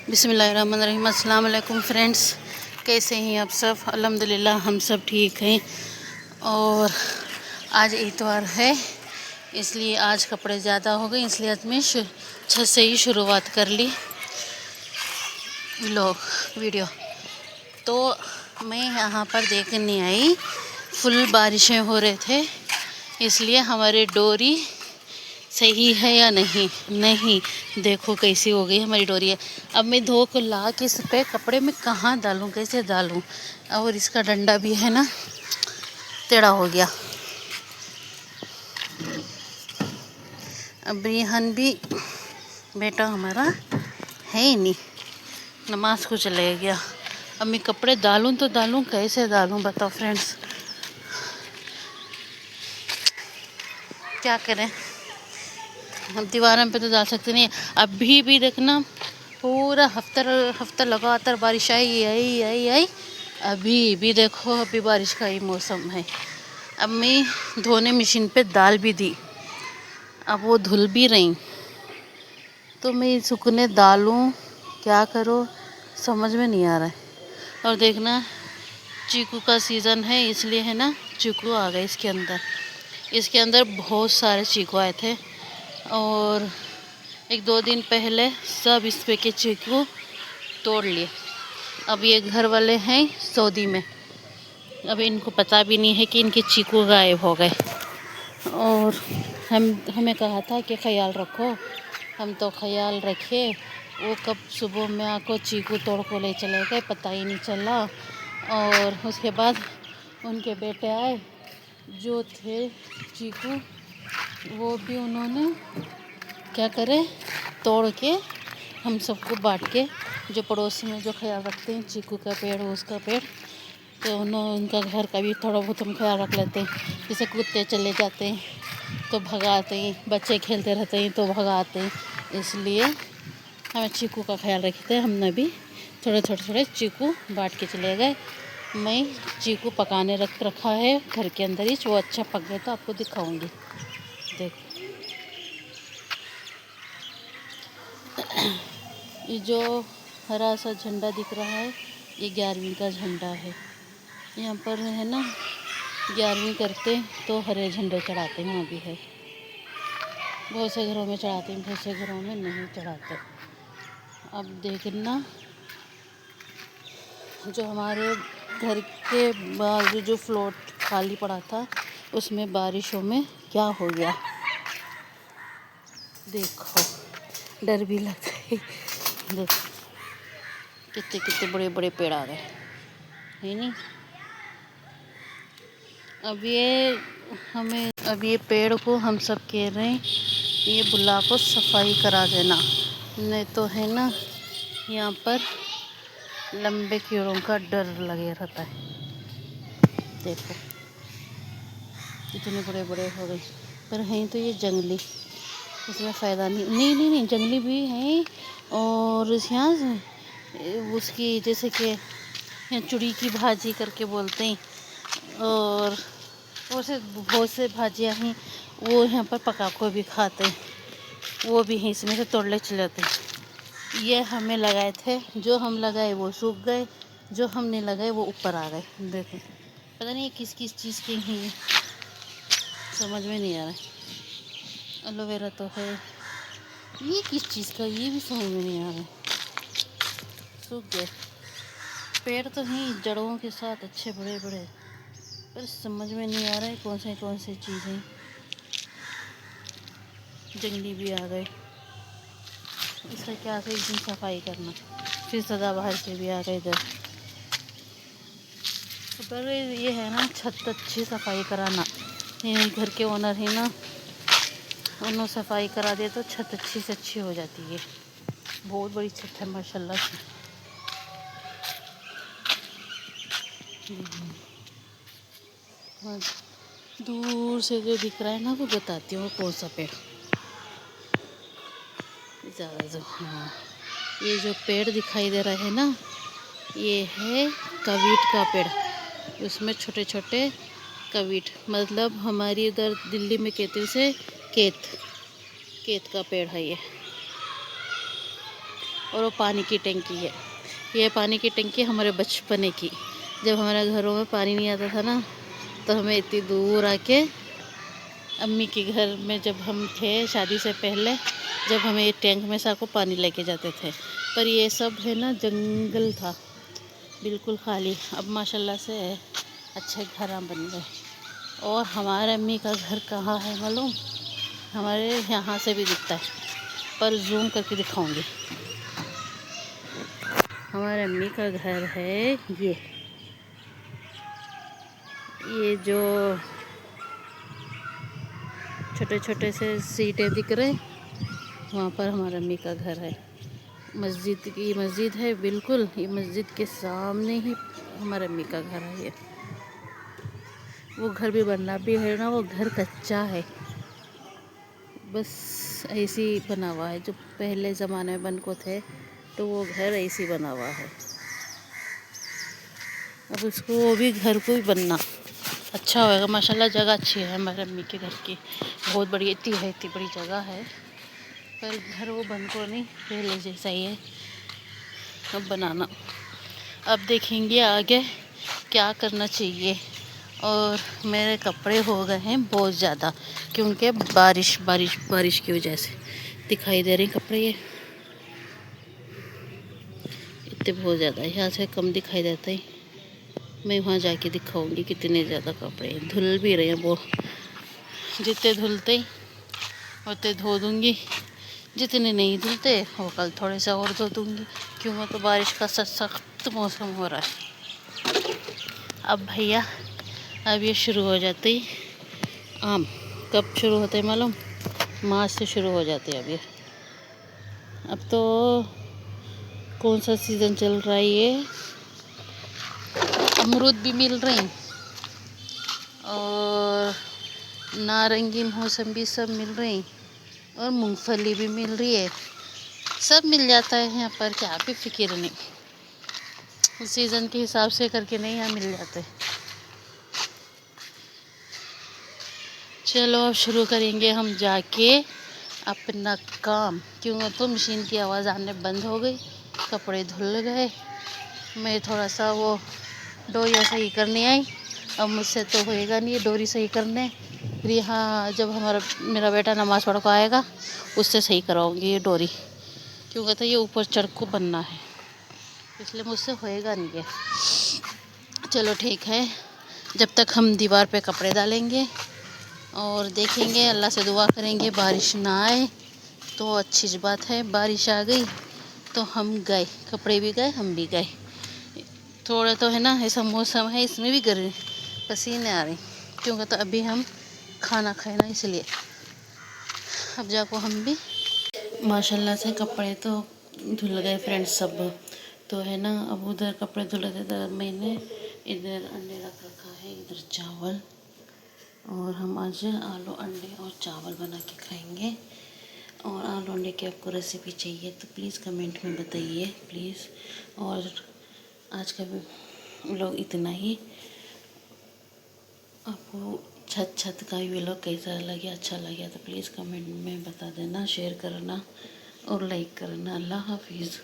बिस्मिल्लाहिर्रहमानिर्रहीम। अस्सलाम वालेकुम फ्रेंड्स, कैसे हैं आप सब? अल्हम्दुलिल्लाह हम सब ठीक हैं। और आज इतवार है, इसलिए आज कपड़े ज़्यादा हो गए, इसलिए आज मैं छत से ही शुरुआत कर ली वीडियो। तो मैं यहाँ पर देखने आई, फुल बारिशें हो रहे थे, इसलिए हमारी डोरी सही है या नहीं देखो कैसी हो गई हमारी डोरी है। अब मैं धो को ला के इस पे कपड़े में कहाँ डालूँ, कैसे डालूँ? और इसका डंडा भी है ना टेढ़ा हो गया। अब रिहान भी बेटा हमारा है ही नहीं, नमाज को चले गया। अब मैं कपड़े डालूँ तो डालूँ, कैसे डालूँ बताओ फ्रेंड्स, क्या करें? अब दीवारों पे तो डाल सकते नहीं। अभी भी देखना, पूरा हफ्ता लगातार बारिश आई। अभी भी देखो, अभी बारिश का ही मौसम है। अब मैं धोने मशीन पे डाल भी दी, अब वो धुल भी रही, तो मैं सूखने डालूं क्या करूं समझ में नहीं आ रहा है। और देखना, चीकू का सीज़न है, इसलिए है ना चीकू आ गए इसके अंदर बहुत सारे चीकू आए थे। और 1-2 दिन पहले सब इस पे के चीकू तोड़ लिए। अब ये घर वाले हैं सऊदी में, अब इनको पता भी नहीं है कि इनके चीकू गायब हो गए। और हमें कहा था कि ख्याल रखो, हम तो ख्याल रखे, वो कब सुबह में आको चीकू तोड़ को ले चले गए, पता ही नहीं चला। और उसके बाद उनके बेटे आए जो थे चीकू, वो भी उन्होंने क्या करे, तोड़ के हम सबको बांट के, जो पड़ोस में जो ख्याल रखते हैं चीकू का पेड़ उसका पेड़, तो उनका घर का भी थोड़ा बहुत हम ख्याल रख लेते हैं। जैसे कुत्ते चले जाते हैं तो भगाते हैं, बच्चे खेलते रहते हैं तो भगाते हैं, इसलिए हमें चीकू का ख्याल रखते हैं। हमने भी थोड़े चीकू बांट के चले गए। मैं चीकू पकाने रखा है घर के अंदर ही, वो अच्छा पक गया तो आपको दिखाऊंगी। देखो ये जो हरा सा झंडा दिख रहा है, ये 11वीं का झंडा है। यहाँ पर है ना 11वीं करते तो हरे झंडे चढ़ाते हैं, वहाँ भी है, बहुत से घरों में चढ़ाते हैं, बहुत से घरों में नहीं चढ़ाते। अब देखना, जो हमारे घर के बाजू जो फ्लोट खाली पड़ा था, उसमें बारिशों में क्या हो गया देखो, डर भी लगता है। देखो कितने बड़े बड़े पेड़ आ गए है नहीं। अब ये पेड़ को हम सब कह रहे हैं, ये बुला को सफाई करा देना, नहीं तो है ना यहाँ पर लंबे कीड़ों का डर लगे रहता है। देखो इतने बड़े बड़े हो गए, पर हैं तो ये जंगली, इसमें फ़ायदा नहीं जंगली भी हैं। और यहाँ उसकी जैसे कि चुड़ी की भाजी करके बोलते हैं, और से बहुत से भाजियाँ हैं, वो यहाँ पर पका को भी खाते हैं, वो भी हैं, इसमें से तोड़ ले चले जाते हैं। ये हमें लगाए थे, जो हम लगाए वो सूख गए, जो हम नहीं लगाए वो ऊपर आ गए। देखो पता नहीं किस चीज़ के हैं, ये समझ में नहीं आ रहा है। एलोवेरा तो है, ये किस चीज़ का, ये भी समझ में नहीं आ रहा है। सूख गए पेड़ तो हैं जड़ों के साथ अच्छे बड़े बड़े, पर समझ में नहीं आ रहा है कौन से चीज़ें। जंगली भी आ गए, इसका क्या है, एक दिन सफाई करना। फिर सदाबहार के भी आ गए इधर। पर ये है ना, छत अच्छी सफाई कराना, ये घर के ओनर है ना, उन्होंने सफाई करा दे तो छत अच्छी से अच्छी हो जाती है। बहुत बड़ी छत है माशाल्लाह से। दूर से जो दिख रहा है ना, वो बताती हूँ कौन सा पेड़ ज़्यादा जो, हाँ ये जो पेड़ दिखाई दे रहा है ना, ये है कवीट का पेड़। उसमें छोटे छोटे कवीट, मतलब हमारी इधर दिल्ली में कहते हैं उसे केत का पेड़ है ये। और वो पानी की टंकी है। ये पानी की टंकी हमारे बचपने की, जब हमारे घरों में पानी नहीं आता था ना, तो हमें इतनी दूर आके अम्मी के घर में जब हम थे शादी से पहले, जब हमें टैंक में साको पानी लेके जाते थे। पर ये सब है ना जंगल था, बिल्कुल खाली। अब माशाल्लाह से अच्छे घर बन गए। और हमारे अम्मी का घर कहाँ है मालूम? हमारे यहाँ से भी दिखता है, पर जूम करके दिखाऊंगी। हमारे अम्मी का घर है ये जो छोटे छोटे से सीटें दिख रहे, वहाँ पर हमारे अम्मी का घर है। मस्जिद है बिल्कुल, ये मस्जिद के सामने ही हमारे अम्मी का घर है। ये वो घर भी बनना भी है ना, वो घर कच्चा है, बस ऐसे ही बना हुआ है। जो पहले ज़माने में बन को थे, तो वो घर ऐसे ही बना हुआ है। अब उसको वो भी घर को ही बनना अच्छा होएगा। माशाल्लाह जगह अच्छी है हमारे अम्मी के घर की, बहुत बड़ी इतनी बड़ी जगह है। पर घर वो बन को नहीं, पहले जैसा ही है अब बनाना। अब देखेंगे आगे क्या करना चाहिए। और मेरे कपड़े हो गए हैं बहुत ज़्यादा, क्योंकि बारिश की वजह से दिखाई दे रही कपड़े ये इतने बहुत ज़्यादा। यहाँ से कम दिखाई देता है, मैं वहाँ जाके दिखाऊंगी कितने ज़्यादा कपड़े हैं। धुल भी रहे हैं वो, जितने धुलते उतने धो दूँगी, जितने नहीं धुलते वो कल थोड़े से और धो दूँगी। क्यों? तो बारिश का सख्त मौसम हो रहा है। अब भैया अब ये शुरू हो जाते ही आम, कब शुरू होते हैं मालूम? मार्च से शुरू हो जाते हैं। अब तो कौन सा सीज़न चल रहा है ये, अमरूद भी मिल रहे हैं और नारंगी मौसम्बी सब मिल रही हैं और मूंगफली भी मिल रही है। सब मिल जाता है यहाँ पर, क्या भी फिक्र नहीं। सीज़न के हिसाब से करके नहीं यहाँ मिल जाते। चलो अब शुरू करेंगे हम जाके अपना काम। क्यों? तो मशीन की आवाज़ आने बंद हो गई, कपड़े धुल गए। मैं थोड़ा सा वो डोरियाँ सही करने आई। अब मुझसे तो होएगा नहीं ये डोरी सही करने, फिर यहाँ जब मेरा बेटा नमाज़ पढ़ को आएगा उससे सही कराऊंगी ये डोरी। क्यों कहते ये ऊपर चढ़ को बनना है, इसलिए मुझसे होएगा नहीं ये। चलो ठीक है, जब तक हम दीवार पे कपड़े डालेंगे और देखेंगे, अल्लाह से दुआ करेंगे बारिश ना आए तो अच्छी बात है। बारिश आ गई तो हम गए, कपड़े भी गए, हम भी गए। थोड़ा तो है ना ऐसा मौसम है, इसमें भी गर्मी पसीने आ रही, क्योंकि तो अभी हम खाना खाए ना, इसलिए अब जाको हम भी। माशाल्लाह से कपड़े तो धुल गए फ्रेंड्स सब, तो है ना अब उधर कपड़े धुल थे तो मैंने इधर अंडे रख रखा है, इधर चावल, और हम आज आलू अंडे और चावल बना के खाएंगे। और आलू अंडे की आपको रेसिपी चाहिए तो प्लीज़ कमेंट में बताइए प्लीज़। और आज का व्लॉग इतना ही। आपको छत का व्लॉग कैसा लगे, अच्छा लगे तो प्लीज़ कमेंट में बता देना, शेयर करना और लाइक करना। अल्लाह हाफिज़।